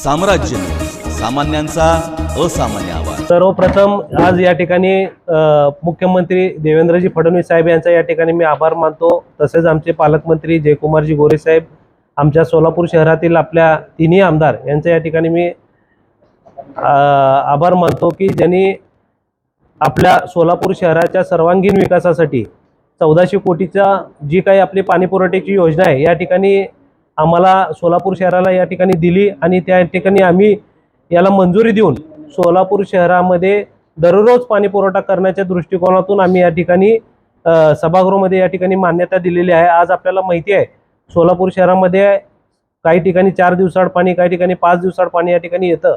साम्राज्य, सामान्यांचा असामान्य आवाज। सर्वप्रथम आज या ठिकाणी मुख्यमंत्री देवेंद्रजी फडणवीस साहेब यांचा या ठिकाणी मी आभार मानतो। तसेच आमचे पालकमंत्री जयकुमारजी गोरे साहेब, आमच्या सोलापूर शहरातील आपल्या तिन्ही आमदार यांचा या ठिकाणी मी आभार मानतो की ज्यांनी आपल्या सोलापूर शहराच्या सर्वांगीण विकासासाठी 1400 कोटीचा जी काही आपली पाणीपुरवठ्याची योजना आहे या ठिकाणी आम्हाला सोलापूर शहराला या ठिकाणी दिली आणि त्या ठिकाणी आम्ही याला मंजुरी देऊन सोलापूर शहरामध्ये दररोज पाणी पुरवठा करण्याच्या दृष्टिकोनातून आम्ही या ठिकाणी सभागृहामध्ये या ठिकाणी मान्यता दिलेली आहे। आज आपल्याला माहिती आहे सोलापूर शहरामध्ये काही ठिकाणी 4 दिवसाआड पाणी, काही ठिकाणी 5 दिवसाआड पाणी या ठिकाणी येतं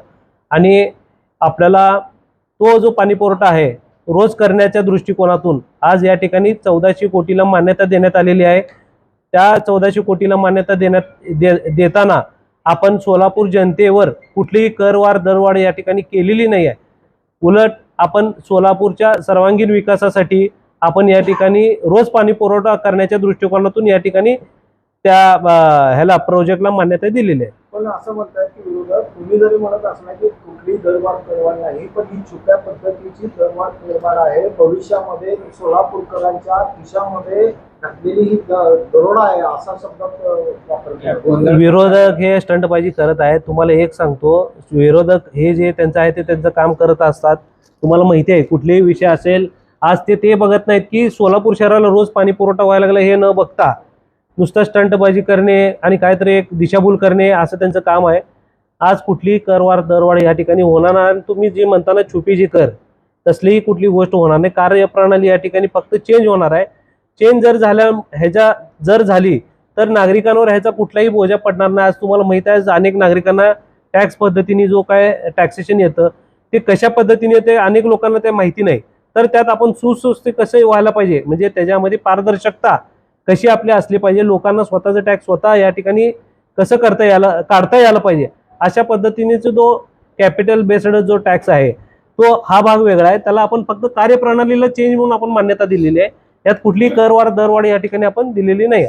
आणि आपल्याला तो जो पाणी पुरवठा आहे रोज करण्याच्या दृष्टिकोनातून आज या ठिकाणी 1400 कोटीला मान्यता देण्यात आलेली आहे। त्या 1400 कोटीला मान्यता देताना आपण सोलापूर जनतेवर कुठलीही करवाढ दरवाढ या ठिकाणी केलेली नाही आहे। उलट आपण सोलापूरच्या सर्वांगीण विकासासाठी आपण या ठिकाणी रोज पाणी पुरवठा करण्याच्या दृष्टिकोनातून या ठिकाणी त्या ह्याला प्रोजेक्टला मान्यता दिलेली आहे। पण असं म्हणतात की विरोधक तुम्ही जरी म्हणत असला की कुठली दरवाढ करवाढ नाही, पण ही छुप्या पद्धतीची दरवाढ करवाढ आहे। भविष्यामध्ये सोलापूरकरांच्या खिशामध्ये घातलेली ही दरोडा आहे असा शब्द वापरतात विरोधक। हे स्टंटबाजी करत आहेत। तुम्हाला एक सांगतो, विरोधक हे जे त्यांचं आहे ते त्यांचं काम करत असतात। तुम्हाला माहिती आहे कुठलेही विषय असेल आज ते बघत नाहीत की सोलापूर शहराला रोज पाणी पुरवठा व्हायला लागला हे न बघता नुसतं स्टंटबाजी करणे आणि काहीतरी एक दिशाभूल करणे असं त्यांचं काम आहे। आज कुठलीही करवाढ दरवाढ या ठिकाणी होणार नाही। तुम्ही जी म्हणताना छुपी जी कर तसलीही कुठली गोष्ट होणार नाही। कार्यप्रणाली या ठिकाणी फक्त चेंज होणार आहे। चेंज जर झाली तर नागरिकांवर ह्याचा कुठलाही बोजा पडणार नाही। आज तुम्हाला माहिती आहे अनेक नागरिकांना टॅक्स पद्धतीने जो काय टॅक्सेशन येतं ते कशा पद्धतीने येते अनेक लोकांना ते माहिती नाही। तर त्यात आपण सुस्वस्थ कसं व्हायला पाहिजे म्हणजे त्याच्यामध्ये पारदर्शकता कशी आपली असली पाहिजे, लोकांना स्वतःचा टॅक्स स्वतः या ठिकाणी कसं काढता यायला पाहिजे अशा पद्धतीनेचा जो कॅपिटल बेस्ड जो टॅक्स आहे तो हा भाग वेगळा आहे। त्याला आपण फक्त कार्यप्रणालीला चेंज म्हणून आपण मान्यता दिलेली आहे। यात कुठली करवाढ दरवाढ या ठिकाणी आपण दिलेली नाही।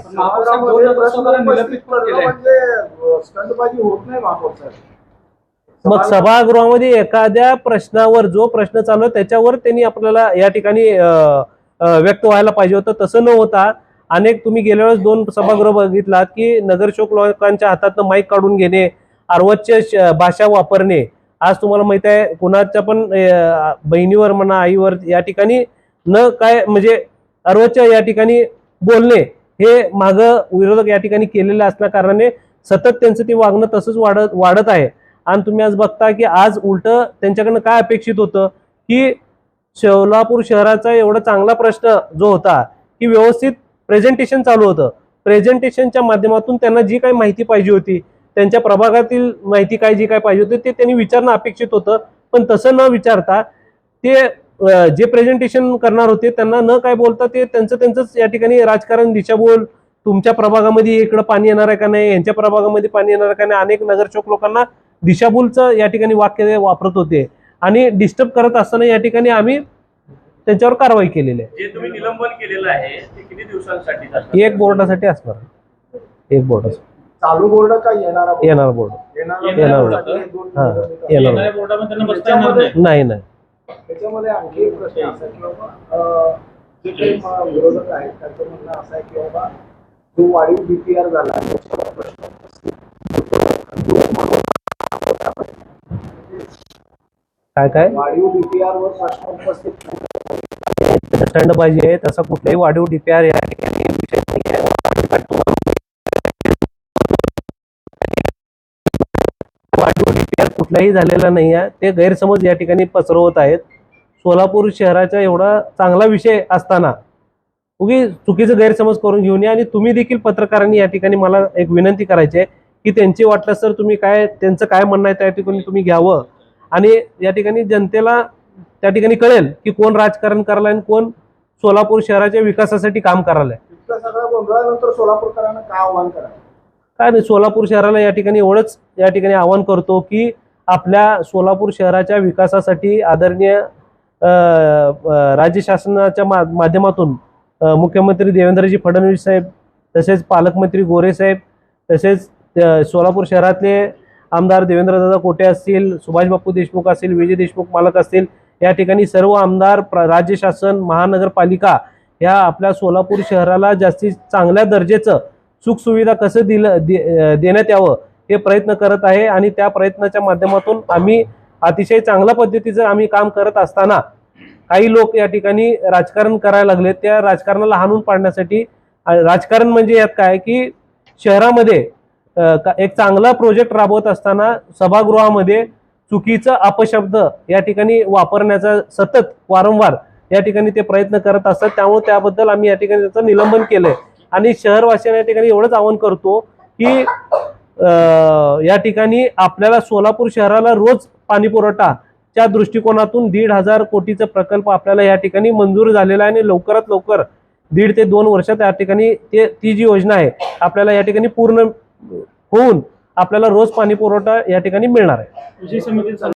मग सभागृहामध्ये एखाद्या प्रश्नावर जो प्रश्न चालू आहे त्याच्यावर त्यांनी आपल्याला या ठिकाणी व्यक्त व्हायला पाहिजे होतं, तसं न होता अनेक तुम्ही गेल्या वेळेस 2 सभागृह बघितलात की नगरसेवक लोकांच्या हातातनं माईक काढून घेणे, अर्वच्य भाषा वापरणे। आज तुम्हाला माहित आहे कुणाच्या पण बहिणीवर म्हणा आईवर या ठिकाणी न काय म्हणजे अर्वच्य या ठिकाणी बोलणे हे माग विरोधक या ठिकाणी केलेले असल्या कारणाने सतत त्यांचं ते वागणं तसंच वाढत आहे। आणि तुम्ही आज बघता की आज उलट त्यांच्याकडनं काय अपेक्षित होतं की सोलापूर शहराचा एवढा चांगला प्रश्न जो होता की व्यवस्थित प्रेझेंटेशन चालू होतं, प्रेझेंटेशनच्या माध्यमातून त्यांना जी काही माहिती पाहिजे होती त्यांच्या प्रभागातील माहिती काय जी काय पाहिजे होती ते त्यांनी विचारणं अपेक्षित होतं। पण तसं न विचारता ते जे प्रेझेंटेशन करणार होते त्यांना न काय बोलता ते त्यांचंच या ठिकाणी राजकारण दिशाभूल, तुमच्या प्रभागामध्ये इकडं पाणी येणार आहे का नाही, यांच्या प्रभागामध्ये पाणी येणार आहे का नाही, अनेक नगरसेवक लोकांना दिशाभूलचं या ठिकाणी वाक्य वापरत होते आणि डिस्टर्ब करत असताना या ठिकाणी आम्ही त्यांच्यावर कारवाई केलेली आहे। जे तुम्ही निलंबन केलेलं आहे ते किती दिवसांसाठी? एक बोर्डासाठी असणार, एक बोर्ड चालू बोर्ड का येणारा बोर्ड? येणार बोर्ड नाही नाही। त्याच्यामध्ये आणखी एक प्रश्न असा की बाबा जे काही विरोधक आहेत त्यांचं म्हणणं असं आहे की बाबा जो वाढीव डीपीआर झाला काय वाढीव डीपीआर वर प्रश्न उपस्थित स्टंड पाहिजे तसा कुठलाही वाढीव डीपीआर या ठिकाणी विषय नाही आहे। वाढीव डीपीआर कुठलाही झालेला नाही आहे, ते गैरसमज या ठिकाणी पसरवत आहेत। सोलापूर शहराचा एवढा चांगला विषय असताना उगी चुकीचं गैरसमज करून घेऊन या। आणि तुम्ही देखील पत्रकारांनी या ठिकाणी मला एक विनंती करायची आहे की त्यांची वाटल्यास तर तुम्ही काय त्यांचं काय म्हणणं आहे त्या ठिकाणी तुम्ही घ्यावं आणि या ठिकाणी जनतेला त्या ठिकाणी कळेल की कोण राजकारण करायला आणि कोण सोलापूर शहराच्या विकासासाठी काम करायला। इतकं सगळं गोंधळानंतर सोलापूरकरांना काय आव्हान करायचं? काय नाही, सोलापूर शहराला या ठिकाणी एवढंच या ठिकाणी आवाहन करतो की आपल्या सोलापूर शहराच्या विकासासाठी आदरणीय राज्य शासनाच्या माध्यमातून मुख्यमंत्री देवेंद्रजी फडणवीस साहेब तसेच पालकमंत्री गोरे साहेब तसेच सोलापूर शहरातले आमदार देवेंद्रदादा कोटे असतील, सुभाष बापू देशमुख असतील, विजय देशमुख मालक असतील, या ठिकाणी सर्व आमदार, राज्य शासन, महानगरपालिका या आपल्या सोलापूर शहराला जास्तीत चांगल्या दर्जाचं सुखसुविधा कसं देण्यात यावं हे प्रयत्न करत आहे. आणि त्या प्रयत्नाच्या माध्यमातून आम्ही अतिशय चांगल्या पद्धतीचं आम्ही काम करत असताना काही लोक या ठिकाणी राजकारण करायला लागले. त्या राजकारणाला हाणून पाडण्यासाठी, राजकारण म्हणजे यात काय की शहरामध्ये एक चांगला प्रोजेक्ट राबवत असताना सभागृहामध्ये चुकीचा अपशब्द या ठिकाणी वापरण्याचा सतत वारंवार या ठिकाणी ते प्रयत्न करत असतात. त्यामुळे त्याबद्दल आम्ही या ठिकाणी त्याचं निलंबन केलंय. आणि शहरवासियांना या ठिकाणी एवढंच आवाहन करतो की या ठिकाणी आपल्याला सोलापूर शहराला रोज पाणी पुरवठाच्या दृष्टिकोनातून 1,500 कोटीचा प्रकल्प आपल्याला या ठिकाणी मंजूर झालेला आहे. आणि लवकरात लवकर 1.5 ते 2 वर्षात या ठिकाणी ती जी योजना आहे आपल्याला या ठिकाणी पूर्ण होऊन आपल्याला रोज पाणी पुरवठा या ठिकाणी मिळणार आहे.